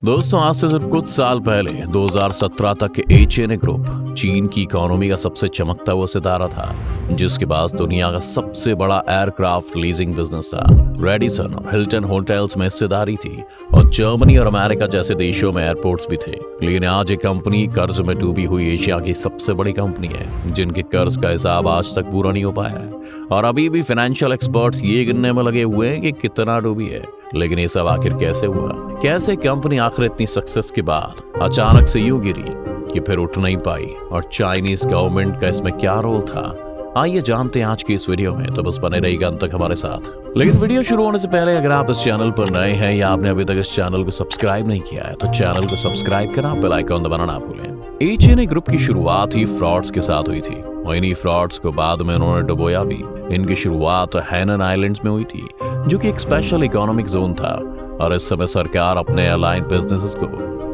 दोस्तों, आज से सिर्फ कुछ साल पहले 2017 तक एचएनए ग्रुप चीन की इकोनॉमी का सबसे चमकता हुआ सितारा था, जिसके पास दुनिया का सबसे बड़ा एयरक्राफ्ट लीजिंग बिजनेस था। रेडिसन और हिल्टन होटल्स में हिस्सेदारी थी और जर्मनी और अमेरिका जैसे देशों में एयरपोर्ट्स भी थे। लेकिन आज ये कंपनी कर्ज में डूबी हुई एशिया की सबसे बड़ी कंपनी है, जिनके कर्ज का हिसाब आज तक पूरा नहीं हो पाया है। और अभी भी फाइनेंशियल एक्सपर्ट्स ये गिनने में लगे हुए हैं कि कितना डूबी है। लेकिन ये सब आखिर कैसे हुआ? कैसे कंपनी आखिर इतनी सक्सेस के बाद अचानक से यूं गिरी कि फिर उठ नहीं पाई? और चाइनीज गवर्नमेंट का इसमें क्या रोल था? आइए जानते हैं आज की इस वीडियो में, तो बस बने रहिएगा अंत तक हमारे साथ। लेकिन वीडियो शुरू होने से पहले अगर आप इस चैनल पर नए हैं या आपने अभी तक इस चैनल को सब्सक्राइब नहीं किया है तो चैनल को सब्सक्राइब करें, बेल आइकन दबाना ना भूलें। एचएनए ग्रुप की शुरुआत ही फ्रॉड्स के साथ हुई थी और इन्हीं फ्रॉड्स को बाद में उन्होंने डुबोया भी। इनकी शुरुआत हैनन आइलैंड्स में हुई थी, जो कि एक स्पेशल इकोनॉमिक जोन था, और इस समय सरकार अपने एयरलाइन बिजनेसेस को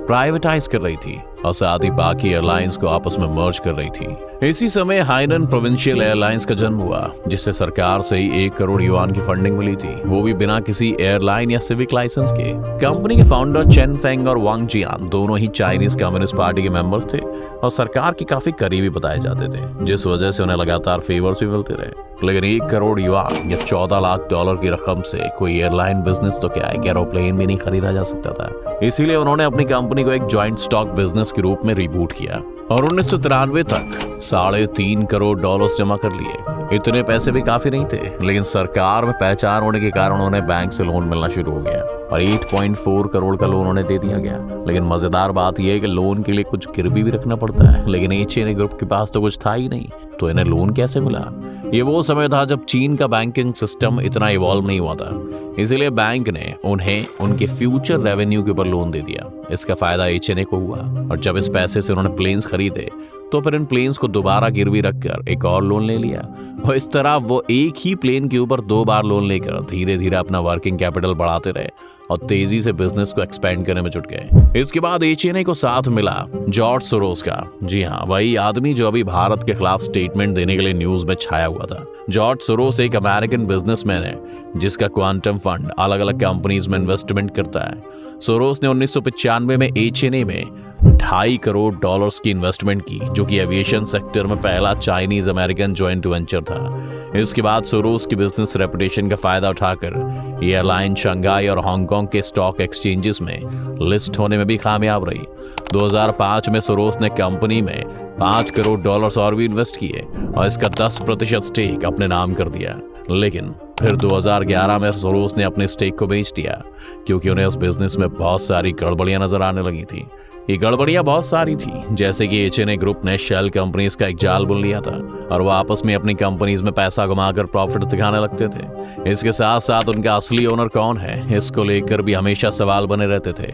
प्राइवेटाइज कर रही थी और साथ ही बाकी एयरलाइंस को आपस में मर्ज कर रही थी। इसी समय हाइनन प्रोविंशियल एयरलाइंस का जन्म हुआ, जिससे सरकार से ही 1 करोड़ युआन की फंडिंग मिली थी, वो भी बिना किसी एयरलाइन या सिविक लाइसेंस के। कंपनी के फाउंडर चेन फेंग और वांग जियान दोनों ही चाइनीज कम्युनिस्ट पार्टी के मेंबर्स थे और सरकार के काफी करीबी बताए जाते थे, जिस वजह से उन्हें लगातार फेवर्स भी मिलते रहे। लेकिन 1 करोड़ युआन या 14 लाख डॉलर की रकम से कोई एयरलाइन बिजनेस तो क्या है, एरोप्लेन भी नहीं खरीदा जा सकता था। इसीलिए उन्होंने अपनी कंपनी को एक जॉइंट स्टॉक बिजनेस के रूप में रिबूट किया और 1993 तक 3.5 करोड़ डॉलर्स जमा कर लिए। इतने पैसे भी काफी नहीं थे, लेकिन सरकार में पहचान होने के कारण उन्हें बैंक से लोन मिलना शुरू हो गया और 8.4 करोड़ का लोन उन्हें दे दिया गया। लेकिन मजेदार बात यह है कि लोन के लिए कुछ गिरवी भी रखना पड़ता है, लेकिन एचएनए ग्रुप के पास तो कुछ था ही नहीं, तो इन्हें लोन कैसे मिला? ये वो समय था जब चीन का बैंकिंग सिस्टम इतना इवॉल्व नहीं हुआ था, इसीलिए बैंक ने उन्हें उनके फ्यूचर रेवेन्यू के ऊपर लोन दे दिया। इसका फायदा एचएनए को हुआ और जब इस पैसे से उन्होंने प्लेन्स खरीदे तो फिर इन प्लेन्स को दोबारा गिरवी रखकर एक और लोन ले लिया और इस तरह वो एक ही प्लेन के ऊपर 2 बार लोन लेकर धीरे धीरे अपना वर्किंग कैपिटल बढ़ाते रहे और तेजी से बिजनेस को एक्सपेंड करने में जुट गए। इसके बाद एचएनए को साथ मिला जॉर्ज सोरोस का। जी हाँ, वही आदमी जो अभी भारत के खिलाफ स्टेटमेंट देने के लिए न्यूज में छाया हुआ था। जॉर्ज सोरोस एक अमेरिकन बिजनेसमैन है जिसका क्वांटम फंड अलग अलग कंपनीज में इन्वेस्टमेंट करता है। सोरोस ने 1995 में एचएनए में 2.5 करोड़ डॉलर्स की इन्वेस्टमेंट की, जो कि एविएशन सेक्टर में पहला चाइनीज अमेरिकन जॉइंट वेंचर था। इसके बाद सोरोस की बिजनेस रेपुटेशन का फायदा उठाकर ये एयरलाइन शंघाई और हांगकांग के स्टॉक एक्सचेंजेस में लिस्ट होने में भी कामयाब रही। 2005 में सोरोस ने कंपनी में 5 करोड़ डॉलर्स और भी इन्वेस्ट किए और इसका 10% स्टेक अपने नाम कर दिया। लेकिन फिर 2011 में सोरोस ने अपने स्टेक को बेच दिया, क्योंकि उन्हें उस बिजनेस में बहुत सारी गड़बड़ियां नजर आने लगी थी। ये गड़बड़ियां बहुत सारी थी, जैसे कि एचएनए ग्रुप ने शेल कंपनीज का एक जाल बुन लिया था और वो आपस में अपनी कंपनीज में पैसा घुमाकर प्रॉफिट दिखाने लगते थे। इसके साथ साथ उनका असली ओनर कौन है, इसको लेकर भी हमेशा सवाल बने रहते थे।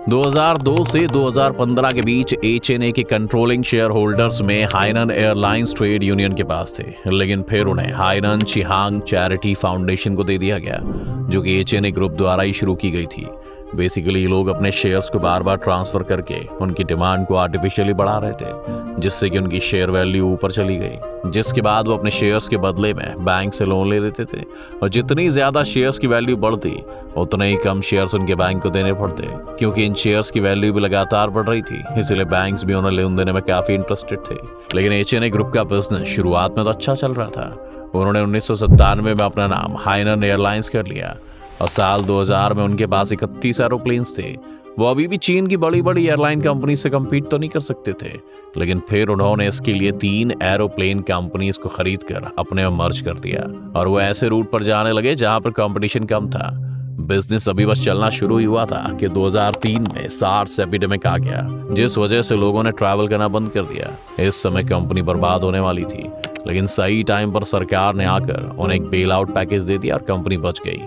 2002 से 2015 के बीच एचएनए के कंट्रोलिंग शेयर होल्डर्स में हाइनन एयरलाइंस ट्रेड यूनियन के पास थे, लेकिन फिर उन्हें हाइनन चिहांग चैरिटी फाउंडेशन को दे दिया गया, जो कि एचएनए ग्रुप द्वारा ही शुरू की गई थी। बेसिकली ये लोग अपने शेयर्स को बार बार ट्रांसफर करके उनकी डिमांड को आर्टिफिशियली बढ़ा रहे थे, जिससे कि उनकी शेयर वैल्यू ऊपर चली गई, जिसके बाद वो अपने शेयर्स के बदले में बैंक से लोन ले लेते थे और जितनी ज्यादा शेयर्स की वैल्यू बढ़ती उतने ही कम शेयर्स उनके बैंक को देने पड़ते, क्योंकि इन शेयर्स की वैल्यू भी लगातार बढ़ रही थी। इसलिए बैंक्स भी उन्हें लोन देने में काफी इंटरेस्टेड थे। लेकिन एचएनए ग्रुप का बिजनेस शुरुआत में तो अच्छा चल रहा था। उन्होंने 1997 में अपना नाम हाइनन एयरलाइंस कर लिया और साल 2000 में उनके पास 31 एरोप्लेन्स थे। वो अभी भी चीन की बड़ी बड़ी एयरलाइन कंपनी से कम्पीट तो नहीं कर सकते थे, लेकिन फिर उन्होंने इसके लिए 3 एरोप्लेन कंपनीज को खरीद कर अपने में मर्ज कर दिया और वो ऐसे रूट पर जाने लगे जहां पर कंपटीशन कम था। बिजनेस अभी बस चलना शुरू ही हुआ था कि 2003 में सार्स एपिडेमिक आ गया, जिस वजह से लोगों ने ट्रैवल करना बंद कर दिया। इस समय कंपनी बर्बाद होने वाली थी, लेकिन सही टाइम पर सरकार ने आकर उन्हें एक बेल आउट पैकेज दे दिया और कंपनी बच गई।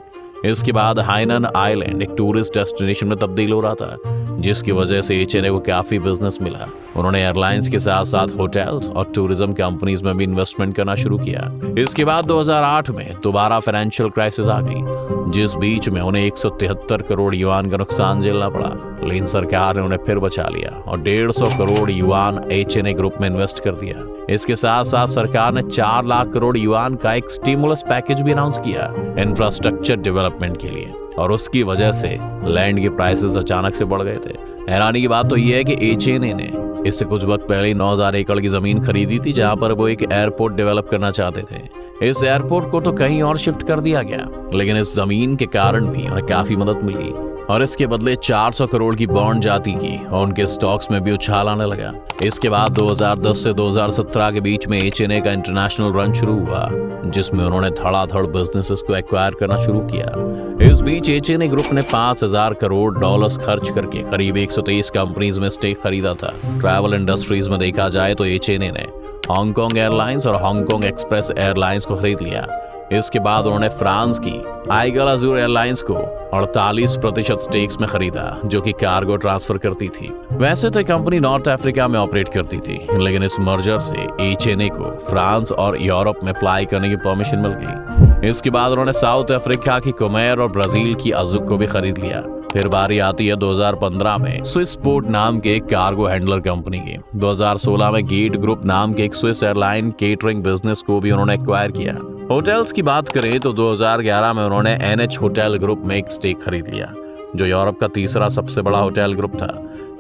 इसके बाद हाइनन आइलैंड एक टूरिस्ट डेस्टिनेशन में तब्दील हो रहा था, जिसकी वजह से एचएनए को काफी बिजनेस मिला। उन्होंने एयरलाइंस के साथ साथ होटल्स और टूरिज्म कंपनीज में भी इन्वेस्टमेंट करना शुरू किया। इसके बाद 2008 में दोबारा फाइनेंशियल क्राइसिस आ गई, जिस बीच में उन्हें 173 करोड़ युआन का नुकसान झेलना पड़ा, लेकिन सरकार ने उन्हें फिर बचा लिया और 150 करोड़ युआन एचएनए ग्रुप में इन्वेस्ट कर दिया। इसके साथ साथ सरकार ने 4 लाख करोड़ युआन का एक स्टिमुलस पैकेज भी अनाउंस किया इंफ्रास्ट्रक्चर डेवलपमेंट के लिए। और उसकी वजह से लैंड के प्राइसेस अचानक से बढ़ गए थे। हैरानी की बात तो यह है कि एचएनए ने इससे कुछ वक्त पहले ही 9,000 एकड़ की जमीन खरीदी थी, जहां पर वो एक एयरपोर्ट डेवलप करना चाहते थे। इस एयरपोर्ट को तो कहीं और शिफ्ट कर दिया गया, लेकिन इस जमीन के कारण भी उन्हें काफी मदद मिली और इसके बदले 400 करोड़ की बॉन्ड जाती की और उनके स्टॉक्स में भी उछाल आने लगा। इसके बाद 2010 से 2017 के बीच में एचएनए का इंटरनेशनल रन शुरू हुआ, जिसमें उन्होंने धड़ाधड़ बिजनेसेस को एक्वायर करना शुरू किया। इस बीच एचएनए ग्रुप ने $5,000 करोड़ खर्च करके करीब 123 कंपनीज में स्टेक खरीदा था। ट्रैवल इंडस्ट्रीज में देखा जाए तो एचएनए ने हांगकांग एयरलाइंस और हांगकांग एक्सप्रेस एयरलाइंस को खरीद लिया। इसके बाद उन्होंने फ्रांस की आइगल अजूर एयरलाइंस को 48% स्टेक्स में खरीदा, जो कि कार्गो ट्रांसफर करती थी। वैसे तो कंपनी नॉर्थ अफ्रीका में ऑपरेट करती थी, लेकिन इस मर्जर से एचएनए को फ्रांस और यूरोप में फ्लाई करने की परमिशन मिल गई। इसके बाद उन्होंने साउथ अफ्रीका की कुमेर और ब्राजील की अजुक को भी खरीद लिया। फिर बारी आती है 2015 में स्विस पोर्ट नाम के एक कार्गो हैंडलर कंपनी की। 2016 में गेट ग्रुप नाम के एक स्विस एयरलाइन केटरिंग बिजनेस को भी उन्होंने एक्वायर किया। होटल्स की बात करें तो 2011 में उन्होंने एनएच होटल ग्रुप में एक स्टेक खरीद लिया, जो यूरोप का तीसरा सबसे बड़ा होटल ग्रुप था,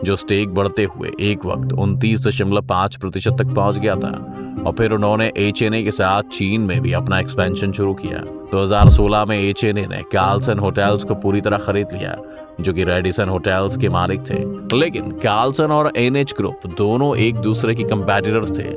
जो स्टेक बढ़ते हुए एक वक्त 29.5% तक पहुंच गया था। और फिर उन्होंने एचएनए के साथ चीन में भी अपना एक्सपेंशन शुरू किया। 2016 में एचएनए ने कार्लसन होटल्स को पूरी तरह खरीद लिया, जो कि रेडिसन होटल्स के मालिक थे। लेकिन कार्लसन और एनएच ग्रुप दोनों एक दूसरे की कंपेटिटर्स थे,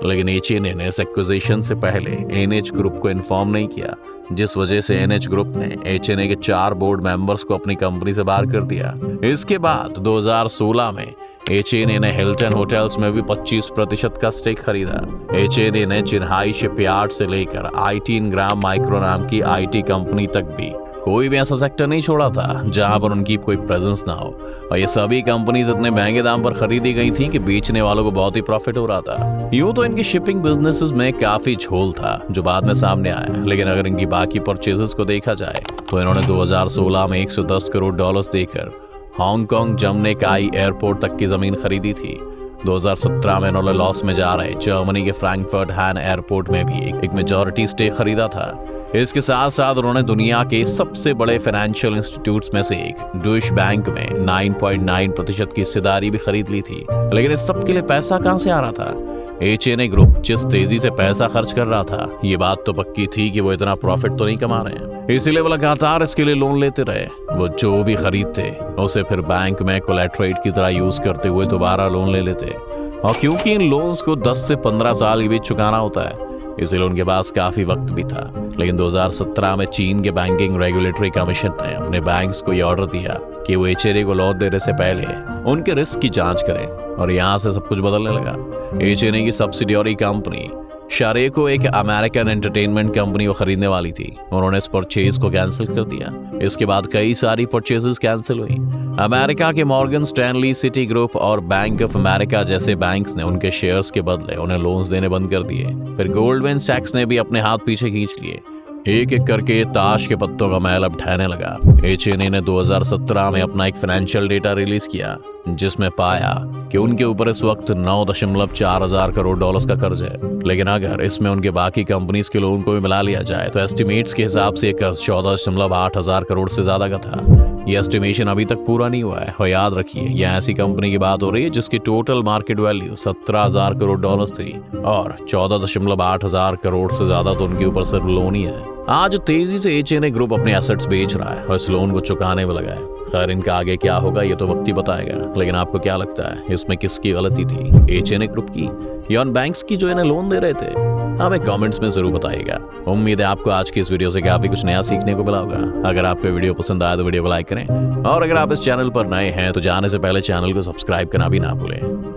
लेकिन एचएनए ने इस एक्विजिशन से पहले एनएच ग्रुप को इन्फॉर्म नहीं किया, जिस वजह से एनएच ग्रुप ने एचएनए के 4 बोर्ड मेंबर्स को अपनी कंपनी से बाहर कर दिया। इसके बाद 2016 में एचएनए ने हिल्टन होटल्स में भी 25% का स्टेक खरीदा। एचएनए ने चिन्हाई शिपयार्ड से लेकर आईटी इनग्राम माइक्रो नाम की आईटी कंपनी तक भी कोई भी ऐसा सेक्टर नहीं छोड़ा था जहां पर उनकी कोई प्रेजेंस ना हो। और ये सभी कंपनीज इतने महंगे दाम पर खरीदी गई थी कि बेचने वालों को बहुत ही प्रॉफिट हो रहा था। यूं तो इनकी शिपिंग बिजनेसेस में काफी झोल था, जो बाद में सामने आया, लेकिन अगर इनकी बाकी परचेजेस को देखा जाए तो इन्होंने 2016 में $110 करोड़ देकर हांगकांग जमनेकाई एयरपोर्ट तक की जमीन खरीदी थी। 2017 में इन्होंने लॉस में जा रहे जर्मनी के फ्रैंकफर्ट हैन एयरपोर्ट में भी एक मेजॉरिटी स्टेक खरीदा था। इसके साथ साथ उन्होंने दुनिया के सबसे बड़े फाइनेंशियल इंस्टीट्यूट्स में से एक डॉइश बैंक में 9.9% की हिस्सेदारी भी खरीद ली थी। लेकिन इस सब के लिए पैसा कहां से आ रहा था? एचएनए ग्रुप जिस तेजी से पैसा खर्च कर रहा था, ये बात तो पक्की थी कि वो इतना प्रॉफिट तो नहीं कमा रहे हैं, इसीलिए वो लगातार इसके लिए लोन लेते रहे। वो जो भी खरीदते उसे फिर बैंक में कोलैटरल की तरह यूज करते हुए दोबारा लोन ले लेते। और क्योंकि इन लोन्स को 10 से 15 साल के बीच चुकाना होता है, इसलिए उनके पास काफी वक्त भी था। लेकिन 2017 में चीन के बैंकिंग रेगुलेटरी कमीशन ने अपने बैंक्स को यह ऑर्डर दिया कि वो एचएनए को लोन देने से पहले उनके रिस्क की जांच करें, और यहाँ से सब कुछ बदलने लगा। एचएनए की सब्सिडियरी कंपनी शारेको एक अमेरिकन एंटरटेनमेंट कंपनी को खरीदने वाली थी। उन्होंने इस परचेज को कैंसिल कर दिया। इसके बाद कई सारी परचेजेस कैंसिल हुई। अमेरिका के मॉर्गन स्टैनली, सिटी ग्रुप और बैंक ऑफ अमेरिका जैसे बैंक्स ने उनके शेयर्स के बदले उन्हें लोन्स देने बंद कर दिए। फिर गोल्डमैन सैक्स ने भी अपने हाथ पीछे खींच लिए। एक एक करके ताश के पत्तों का मैल अब ढहने लगा। एचएनए ने 2017 में अपना एक फाइनेंशियल डेटा रिलीज किया, जिसमें पाया कि उनके ऊपर इस वक्त $9.4 करोड़ का कर्ज है। लेकिन अगर इसमें उनके बाकी कंपनीज के लोन को भी मिला लिया जाए तो एस्टिमेट्स के हिसाब से कर्ज 14.8 करोड़ से ज्यादा का था। ये एस्टिमेशन अभी तक पूरा नहीं हुआ है। और याद रखिए, यह ऐसी कंपनी की बात हो रही है जिसकी टोटल मार्केट वैल्यू $17,000 करोड़ थी और 14.8 करोड़ से ज्यादा तो उनके ऊपर सिर्फ लोन ही है। आज तेजी से एचएनए ग्रुप अपने एसेट्स बेच रहा है और इस लोन को चुकाने में लगा है। खैर, इनका आगे क्या होगा ये तो वक्त ही बताएगा। लेकिन आपको क्या लगता है, इसमें किसकी गलती थी, एचएनए ग्रुप की या उन बैंक्स की जो इन्हें लोन दे रहे थे? हमें कमेंट्स में जरूर बताइएगा। उम्मीद है आपको आज की इस वीडियो से काफी कुछ नया सीखने को मिला होगा। अगर आपको वीडियो पसंद आया तो वीडियो को लाइक करें, और अगर आप इस चैनल पर नए हैं तो जाने से पहले चैनल को सब्सक्राइब करना भी ना भूलें।